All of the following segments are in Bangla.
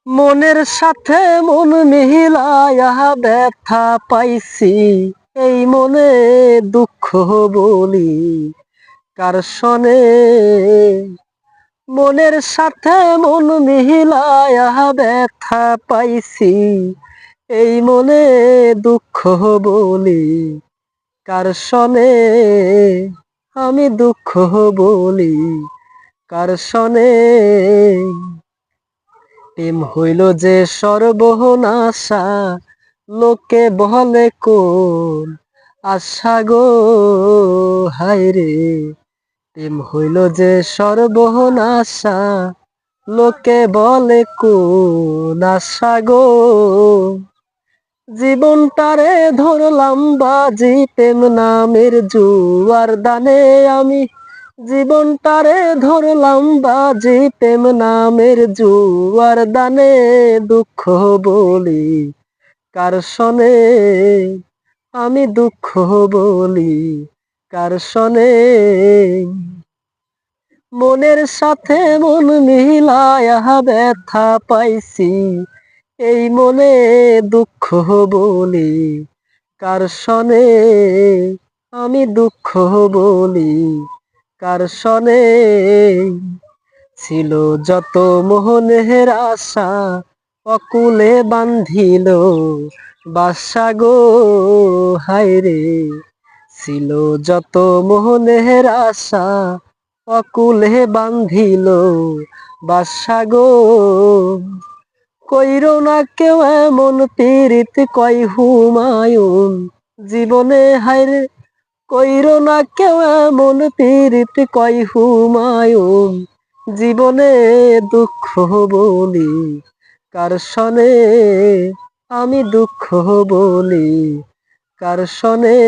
মনের সাথে মন মিলায়া ব্যথা পাইছি, এই মনে দুঃখ বলি কার শনে। মনের সাথে মন মিলায়া ব্যথা পাইছি, এই মনে দুঃখ বলি কার শনে। আমি দুঃখ বলি কার শনে। প্রেম হইল যে সর্বনাশা, লোকে বলে কোন আশা গো হায়রে। প্রেম হইল যে সর্বনাশা, লোকে বলে কোন আশা গো। জীবনটারে ধরলাম বাজি প্রেম নামের জুয়ার দানে আমি। জীবনটারে ধরলাম বাজি প্রেম নামের জুয়ার দানে। দুঃখ বলি কার শনে, আমি দুঃখ বলি কার শনে। মনের সাথে মন মিলায়া ব্যথা পাইছি, এই মনে দুঃখ বলি কার শনে। আমি দুঃখ বলি কার শনে। ছিল যত মোহনের আশা, অকুলে বান্ধিল বাসা গো হায়রে। ছিল যত মোহনের আশা, অকুলে বান্ধিল বাসা গো। কইরো না কেউ এমন পীড়িত কয় হুমায়ুন জীবনে হায়রে। কইরো না কেউ এমন পীড়িত কয় হুমায়ুন জীবনে। দুঃখ বলি কার শনে, আমি দুঃখ বলি কার শনে।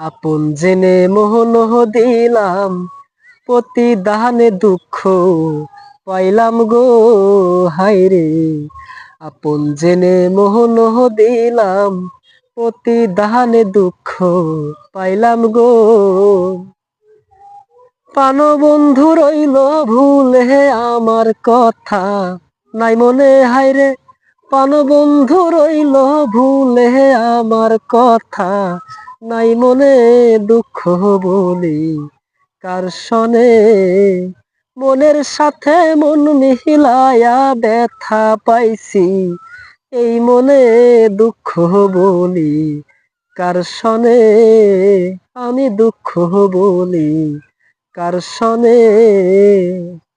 আপন জেনে মোহন দিলাম, প্রতিদানে দুঃখ পাইলাম গো হায়রে। আপন জেনে মোহন দিলাম, প্রতিদানে দুঃখ পাইলাম গো। প্রাণবন্ধু রইল ভুলে আমার কথা নাই মনে হায়রে। প্রাণবন্ধু রইল ভুলে আমার কথা নাই মনে। দুঃখ বলি কার শনে। মনের সাথে মন মিলায়া ব্যথা পাইছি, এই মনে দুঃখ বলি কার শনে। আমি দুঃখ বলি কার শনে।